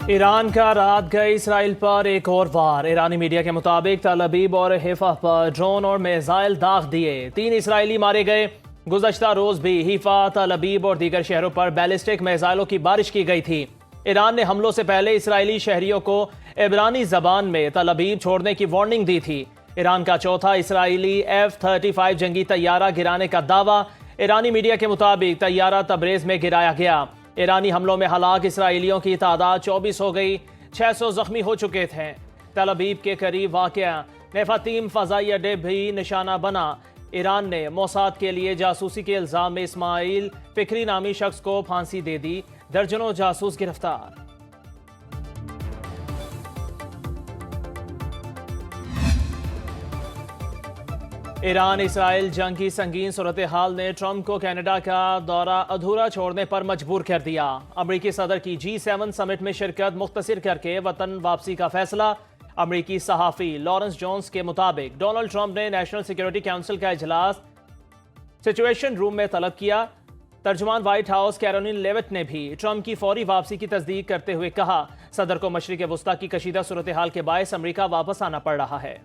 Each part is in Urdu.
ایران کا رات گئے اسرائیل پر ایک اور وار۔ ایرانی میڈیا کے مطابق تل ابیب اور حیفا پر ڈرون اور میزائل داغ دیے، 3 اسرائیلی مارے گئے۔ گزشتہ روز بھی حیفا، تل ابیب اور دیگر شہروں پر بیلسٹک میزائلوں کی بارش کی گئی تھی۔ ایران نے حملوں سے پہلے اسرائیلی شہریوں کو عبرانی زبان میں تل ابیب چھوڑنے کی وارننگ دی تھی۔ ایران کا چوتھا اسرائیلی F-35 جنگی طیارہ گرانے کا دعویٰ۔ ایرانی میڈیا کے مطابق طیارہ تبریز میں گرایا گیا۔ ایرانی حملوں میں ہلاک اسرائیلیوں کی تعداد 24 ہو گئی، 600 زخمی ہو چکے تھے۔ تل ابیب کے قریب واقع نفاتیم فضائی اڈے بھی نشانہ بنا۔ ایران نے موساد کے لیے جاسوسی کے الزام میں اسماعیل فکری نامی شخص کو پھانسی دے دی، درجنوں جاسوس گرفتار۔ ایران اسرائیل جنگ کی سنگین صورتحال نے ٹرمپ کو کینیڈا کا دورہ ادھورا چھوڑنے پر مجبور کر دیا۔ امریکی صدر کی G7 سمٹ میں شرکت مختصر کر کے وطن واپسی کا فیصلہ۔ امریکی صحافی لارنس جونز کے مطابق ڈونلڈ ٹرمپ نے نیشنل سیکیورٹی کونسل کا اجلاس سچویشن روم میں طلب کیا۔ ترجمان وائٹ ہاؤس کیرولین لیوٹ نے بھی ٹرمپ کی فوری واپسی کی تصدیق کرتے ہوئے کہا، صدر کو مشرق وسطی کی کشیدہ صورتحال کے باعث امریکہ واپس آنا پڑ رہا ہے۔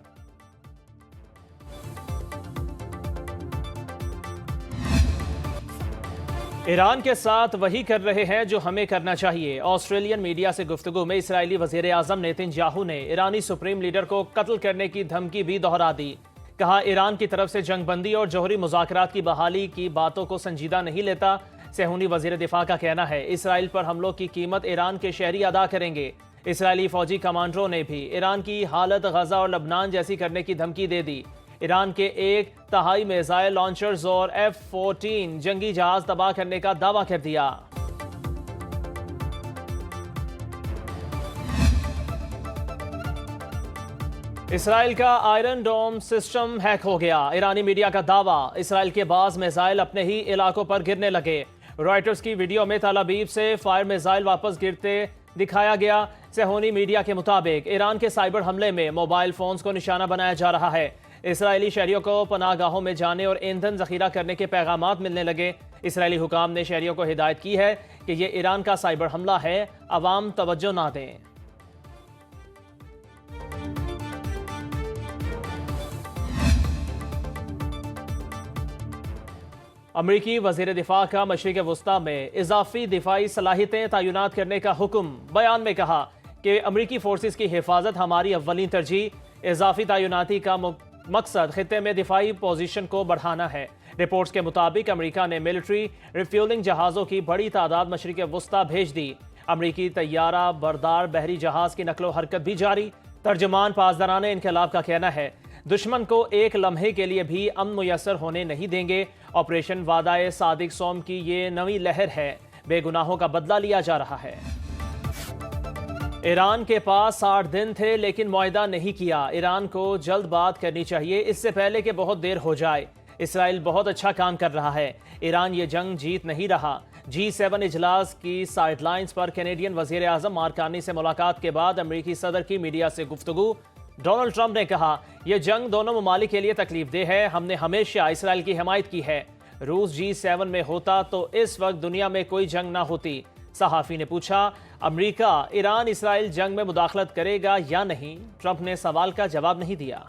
ایران کے ساتھ وہی کر رہے ہیں جو ہمیں کرنا چاہیے۔ آسٹریلین میڈیا سے گفتگو میں اسرائیلی وزیر اعظم نیتن یاہو نے ایرانی سپریم لیڈر کو قتل کرنے کی دھمکی بھی دہرا دی۔ کہا، ایران کی طرف سے جنگ بندی اور جوہری مذاکرات کی بحالی کی باتوں کو سنجیدہ نہیں لیتا۔ صہیونی وزیر دفاع کا کہنا ہے، اسرائیل پر حملوں کی قیمت ایران کے شہری ادا کریں گے۔ اسرائیلی فوجی کمانڈروں نے بھی ایران کی حالت غزہ اور لبنان جیسی کرنے کی دھمکی دے دی۔ ایران کے 1/3 میزائل لانچرز اور F-14 جنگی جہاز تباہ کرنے کا دعویٰ کر دیا۔ اسرائیل کا آئرن ڈوم سسٹم ہیک ہو گیا۔ ایرانی میڈیا کا دعویٰ، اسرائیل کے بعض میزائل اپنے ہی علاقوں پر گرنے لگے۔ رائٹرز کی ویڈیو میں تل ابیب سے فائر میزائل واپس گرتے دکھایا گیا۔ صہیونی میڈیا کے مطابق ایران کے سائبر حملے میں موبائل فونز کو نشانہ بنایا جا رہا ہے۔ اسرائیلی شہریوں کو پناہ گاہوں میں جانے اور ایندھن ذخیرہ کرنے کے پیغامات ملنے لگے۔ اسرائیلی حکام نے شہریوں کو ہدایت کی ہے کہ یہ ایران کا سائبر حملہ ہے، عوام توجہ نہ دیں۔ امریکی وزیر دفاع کا مشرق وسطی میں اضافی دفاعی صلاحیتیں تعینات کرنے کا حکم۔ بیان میں کہا کہ امریکی فورسز کی حفاظت ہماری اولین ترجیح۔ اضافی تعیناتی کا مقصد خطے میں دفاعی پوزیشن کو بڑھانا ہے۔ رپورٹس کے مطابق امریکہ نے ملٹری ریفیولنگ جہازوں کی بڑی تعداد مشرق وسطی بھیج دی۔ امریکی طیارہ بردار بحری جہاز کی نقل و حرکت بھی جاری۔ ترجمان پاسداران انقلاب کا کہنا ہے، دشمن کو ایک لمحے کے لیے بھی امن میسر ہونے نہیں دیں گے۔ آپریشن وعدہ صادق سوم کی یہ نئی لہر ہے، بے گناہوں کا بدلہ لیا جا رہا ہے۔ ایران کے پاس 60 دن تھے لیکن معاہدہ نہیں کیا۔ ایران کو جلد بات کرنی چاہیے، اس سے پہلے کہ بہت دیر ہو جائے۔ اسرائیل بہت اچھا کام کر رہا ہے، ایران یہ جنگ جیت نہیں رہا۔ G7 اجلاس کی سائیڈ لائنز پر کینیڈین وزیر اعظم مارک کارنی سے ملاقات کے بعد امریکی صدر کی میڈیا سے گفتگو۔ ڈونلڈ ٹرمپ نے کہا، یہ جنگ دونوں ممالک کے لیے تکلیف دہ ہے، ہم نے ہمیشہ اسرائیل کی حمایت کی ہے۔ روس G7 میں ہوتا تو اس وقت دنیا میں کوئی جنگ نہ ہوتی۔ صحافی نے پوچھا، امریکہ ایران اسرائیل جنگ میں مداخلت کرے گا یا نہیں؟ ٹرمپ نے سوال کا جواب نہیں دیا۔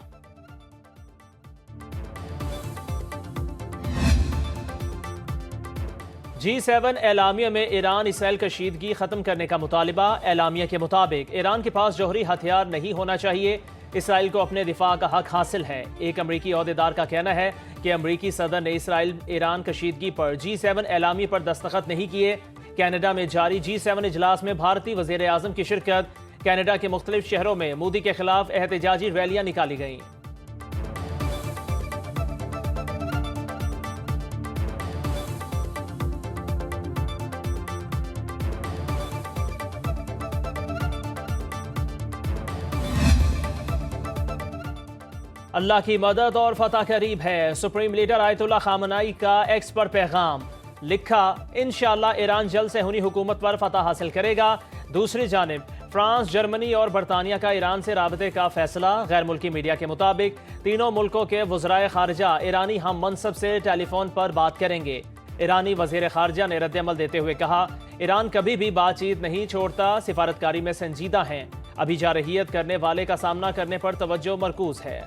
G7 اعلامیہ میں ایران اسرائیل کشیدگی ختم کرنے کا مطالبہ۔ اعلامیہ کے مطابق ایران کے پاس جوہری ہتھیار نہیں ہونا چاہیے، اسرائیل کو اپنے دفاع کا حق حاصل ہے۔ ایک امریکی عہدیدار کا کہنا ہے کہ امریکی صدر نے اسرائیل ایران کشیدگی پر G7 اعلامیہ پر دستخط نہیں کیے۔ کینیڈا میں جاری G7 اجلاس میں بھارتی وزیر اعظم کی شرکت۔ کینیڈا کے مختلف شہروں میں مودی کے خلاف احتجاجی ریلیاں نکالی گئیں۔ اللہ کی مدد اور فتح قریب ہے، سپریم لیڈر آیت اللہ خامنائی کا ایکس پر پیغام۔ لکھا، انشاءاللہ ایران جلد صہیونی حکومت پر فتح حاصل کرے گا۔ دوسری جانب فرانس، جرمنی اور برطانیہ کا ایران سے رابطے کا فیصلہ۔ غیر ملکی میڈیا کے مطابق تینوں ملکوں کے وزرائے خارجہ ایرانی ہم منصب سے ٹیلی فون پر بات کریں گے۔ ایرانی وزیر خارجہ نے رد عمل دیتے ہوئے کہا، ایران کبھی بھی بات چیت نہیں چھوڑتا، سفارتکاری میں سنجیدہ ہیں، ابھی جارحیت کرنے والے کا سامنا کرنے پر توجہ مرکوز ہے۔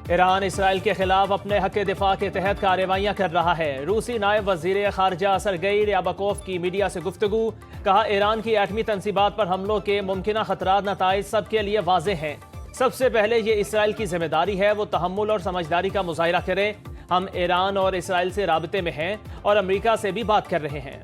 ایران اسرائیل کے خلاف اپنے حق دفاع کے تحت کارروائیاں کر رہا ہے۔ روسی نائب وزیر خارجہ سرگئی ریابکوف کی میڈیا سے گفتگو، کہا ایران کی ایٹمی تنصیبات پر حملوں کے ممکنہ خطرات نتائج سب کے لیے واضح ہیں۔ سب سے پہلے یہ اسرائیل کی ذمہ داری ہے وہ تحمل اور سمجھداری کا مظاہرہ کرے۔ ہم ایران اور اسرائیل سے رابطے میں ہیں اور امریکہ سے بھی بات کر رہے ہیں۔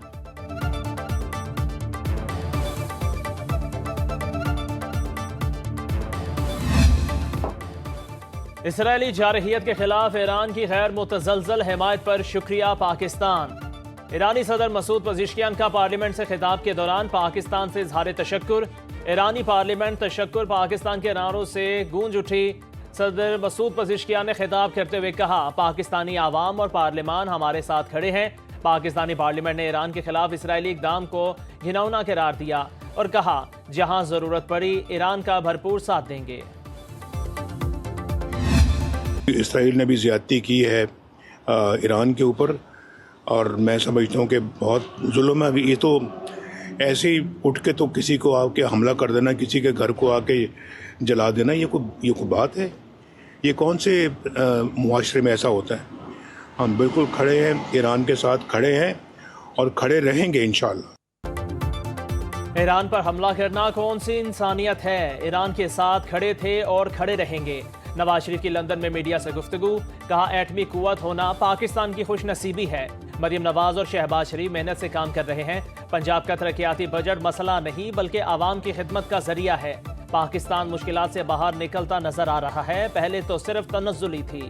اسرائیلی جارحیت کے خلاف ایران کی غیر متزلزل حمایت پر شکریہ پاکستان۔ ایرانی صدر مسعود پزشکیان کا پارلیمنٹ سے خطاب کے دوران پاکستان سے اظہار تشکر۔ ایرانی پارلیمنٹ تشکر پاکستان کے نعروں سے گونج اٹھی۔ صدر مسعود پزشکیان نے خطاب کرتے ہوئے کہا، پاکستانی عوام اور پارلیمان ہمارے ساتھ کھڑے ہیں۔ پاکستانی پارلیمنٹ نے ایران کے خلاف اسرائیلی اقدام کو گھناؤنا قرار دیا اور کہا، جہاں ضرورت پڑی ایران کا بھرپور ساتھ دیں گے۔ اسرائیل نے بھی زیادتی کی ہے ایران کے اوپر، اور میں سمجھتا ہوں کہ بہت ظلم ہے۔ یہ تو ایسے ہی اٹھ کے تو کسی کو آ کے حملہ کر دینا، کسی کے گھر کو آ کے جلا دینا، یہ کوئی بات ہے؟ یہ کون سے معاشرے میں ایسا ہوتا ہے؟ ہم بالکل کھڑے ہیں، ایران کے ساتھ کھڑے ہیں اور کھڑے رہیں گے انشاءاللہ۔ ایران پر حملہ کرنا کون سی انسانیت ہے؟ ایران کے ساتھ کھڑے تھے اور کھڑے رہیں گے۔ نواز شریف کی لندن میں میڈیا سے گفتگو، کہا ایٹمی قوت ہونا پاکستان کی خوش نصیبی ہے۔ مریم نواز اور شہباز شریف محنت سے کام کر رہے ہیں۔ پنجاب کا ترقیاتی بجٹ مسئلہ نہیں بلکہ عوام کی خدمت کا ذریعہ ہے۔ پاکستان مشکلات سے باہر نکلتا نظر آ رہا ہے، پہلے تو صرف تنزلی تھی۔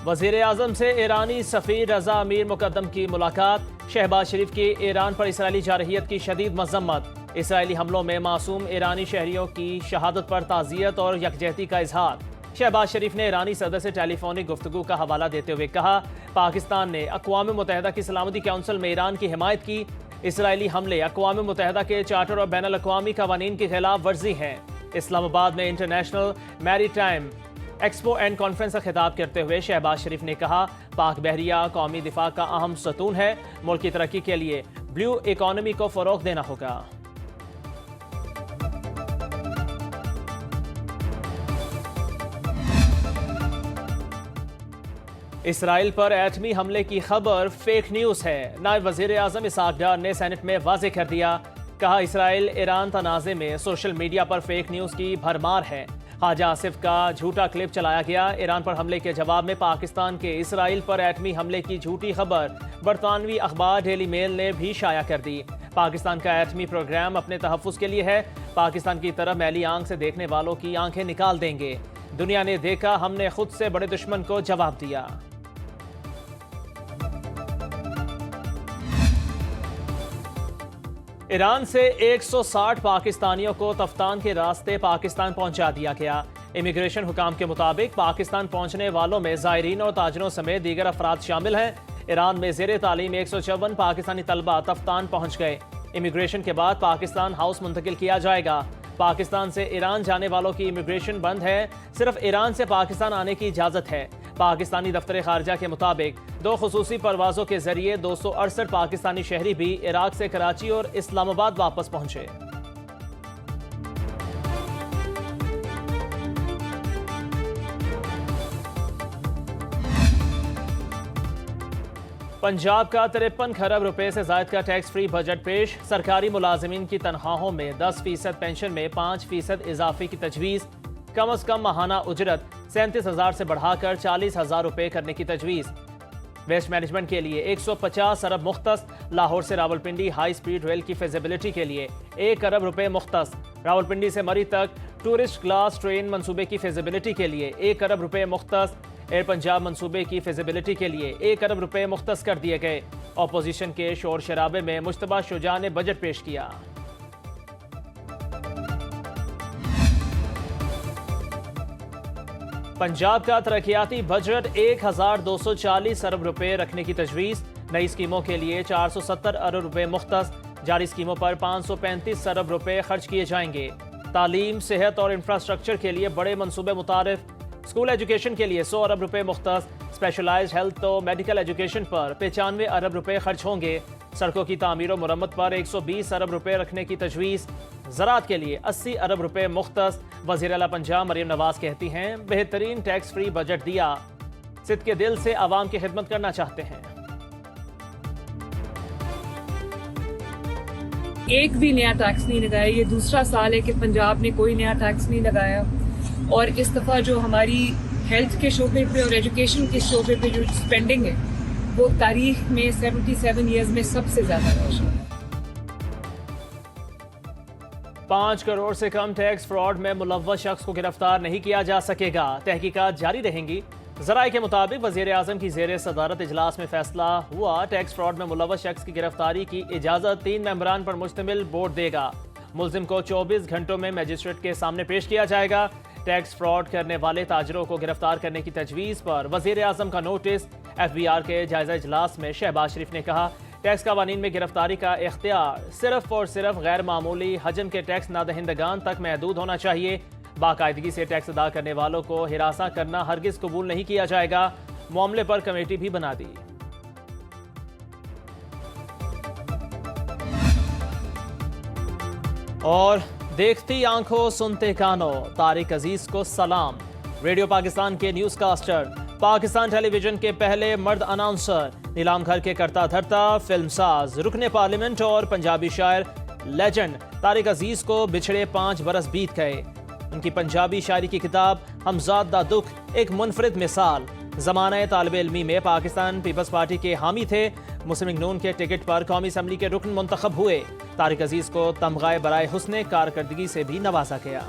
وزیر اعظم سے ایرانی سفیر رضا امیر مقدم کی ملاقات۔ شہباز شریف کی ایران پر اسرائیلی جارحیت کی شدید مذمت۔ اسرائیلی حملوں میں معصوم ایرانی شہریوں کی شہادت پر تعزیت اور یکجہتی کا اظہار۔ شہباز شریف نے ایرانی صدر سے ٹیلی فونک گفتگو کا حوالہ دیتے ہوئے کہا، پاکستان نے اقوام متحدہ کی سلامتی کونسل میں ایران کی حمایت کی۔ اسرائیلی حملے اقوام متحدہ کے چارٹر اور بین الاقوامی قوانین کی خلاف ورزی ہیں۔ اسلام آباد میں انٹرنیشنل میری ٹائم ایکسپو اینڈ کانفرنس سے خطاب کرتے ہوئے شہباز شریف نے کہا، پاک بحریہ قومی دفاع کا اہم ستون ہے، ملک کی ترقی کے لیے بلیو اکانومی کو فروغ دینا ہوگا۔ اسرائیل پر ایٹمی حملے کی خبر فیک نیوز ہے۔ نائب وزیر اعظم اسحاق ڈار نے سینٹ میں واضح کر دیا، کہا اسرائیل ایران تنازع میں سوشل میڈیا پر فیک نیوز کی بھرمار ہے۔ خواجہ آصف کا جھوٹا کلپ چلایا گیا۔ ایران پر حملے کے جواب میں پاکستان کے اسرائیل پر ایٹمی حملے کی جھوٹی خبر برطانوی اخبار ڈیلی میل نے بھی شائع کر دی۔ پاکستان کا ایٹمی پروگرام اپنے تحفظ کے لیے ہے، پاکستان کی طرف میلی آنکھ سے دیکھنے والوں کی آنکھیں نکال دیں گے۔ دنیا نے دیکھا، ہم نے خود سے بڑے دشمن کو جواب دیا۔ ایران سے 160 پاکستانیوں کو تفتان کے راستے پاکستان پہنچا دیا گیا۔ امیگریشن حکام کے مطابق پاکستان پہنچنے والوں میں زائرین اور تاجروں سمیت دیگر افراد شامل ہیں۔ ایران میں زیر تعلیم 154 پاکستانی طلبہ تفتان پہنچ گئے۔ امیگریشن کے بعد پاکستان ہاؤس منتقل کیا جائے گا۔ پاکستان سے ایران جانے والوں کی امیگریشن بند ہے، صرف ایران سے پاکستان آنے کی اجازت ہے۔ پاکستانی دفتر خارجہ کے مطابق 2 خصوصی پروازوں کے ذریعے 268 پاکستانی شہری بھی عراق سے کراچی اور اسلام آباد واپس پہنچے۔ پنجاب کا 53 کھرب روپے سے زائد کا ٹیکس فری بجٹ پیش۔ سرکاری ملازمین کی تنخواہوں میں 10% پینشن میں 5% اضافے کی تجویز۔ کم از کم ماہانہ اجرت 37,000 سے بڑھا کر 40,000 روپے کرنے کی تجویز۔ ویسٹ مینجمنٹ کے لیے 150 ارب مختص۔ لاہور سے راولپنڈی ہائی سپیڈ ریل کی فیزیبلٹی کے لیے 1 ارب روپے مختص۔ راولپنڈی سے مری تک ٹورسٹ کلاس ٹرین منصوبے کی فیزیبلٹی کے لیے 1 ارب روپے مختص۔ ایئر پنجاب منصوبے کی فیزیبلٹی کے لیے 1 ارب روپے مختص کر دیے گئے۔ اپوزیشن کے شور شرابے میں مجتبیٰ شجاع نے بجٹ پیش کیا۔ پنجاب کا ترقیاتی بجٹ 1,240 ارب روپے رکھنے کی تجویز۔ نئی اسکیموں کے لیے 470 ارب روپے مختص، جاری اسکیموں پر 535 ارب روپے خرچ کیے جائیں گے۔ تعلیم، صحت اور انفراسٹرکچر کے لیے بڑے منصوبے متعارف، اسکول ایجوکیشن کے لیے 100 ارب روپے مختص، اسپیشلائزڈ ہیلتھ و میڈیکل ایجوکیشن پر 95 ارب روپے خرچ ہوں گے۔ سڑکوں کی تعمیر و مرمت پر 120 ارب روپے رکھنے کی تجویز، زراعت کے لیے 80 ارب روپے مختص۔ وزیر اعلیٰ پنجاب مریم نواز کہتی ہیں بہترین ٹیکس فری بجٹ دیا، صدقے دل سے عوام کی خدمت کرنا چاہتے ہیں۔ ایک بھی نیا ٹیکس نہیں لگایا، یہ دوسرا سال ہے کہ پنجاب نے کوئی نیا ٹیکس نہیں لگایا، اور اس دفعہ جو ہماری ہیلتھ کے شعبے پہ اور ایجوکیشن کے شعبے پہ جو اسپینڈنگ ہے وہ تاریخ میں 77 ایئرز میں سب سے زیادہ ہے۔ 5 کروڑ سے کم ٹیکس فراڈ میں ملوث شخص کو گرفتار نہیں کیا جا سکے گا، تحقیقات جاری رہیں گی۔ ذرائع کے مطابق وزیر اعظم کی زیر صدارت اجلاس میں فیصلہ ہوا، ٹیکس فراڈ میں ملوث شخص کی گرفتاری کی اجازت 3 ممبران پر مشتمل بورڈ دے گا۔ ملزم کو 24 گھنٹوں میں میجسٹریٹ کے سامنے پیش کیا جائے گا۔ ٹیکس فراڈ کرنے والے تاجروں کو گرفتار کرنے کی تجویز پر وزیر اعظم کا نوٹس۔ ایف بی آر کے جائزہ اجلاس میں شہباز شریف نے کہا ٹیکس قوانین میں گرفتاری کا اختیار صرف اور صرف غیر معمولی حجم کے ٹیکس نادہندگان تک محدود ہونا چاہیے۔ باقاعدگی سے ٹیکس ادا کرنے والوں کو ہراساں کرنا ہرگز قبول نہیں کیا جائے گا۔ معاملے پر کمیٹی بھی بنا دی۔ اور دیکھتی آنکھوں سنتے کانوں، طارق عزیز کو سلام۔ ریڈیو پاکستان کے نیوز کاسٹر، پاکستان ٹیلی ویژن کے پہلے مرد اناؤنسر، نیلام گھر کے کرتا دھرتا، فلم ساز، رکن پارلیمنٹ اور پنجابی شاعر لیجنڈ طارق عزیز کو بچھڑے 5 برس بیت گئے۔ ان کی پنجابی شاعری کی کتاب ہمزاد دا دکھ ایک منفرد مثال۔ زمانہ طالب علمی میں پاکستان پیپلز پارٹی کے حامی تھے، مسلم لیگ نون کے ٹکٹ پر قومی اسمبلی کے رکن منتخب ہوئے۔ طارق عزیز کو تمغہ برائے حسن کارکردگی سے بھی نوازا گیا۔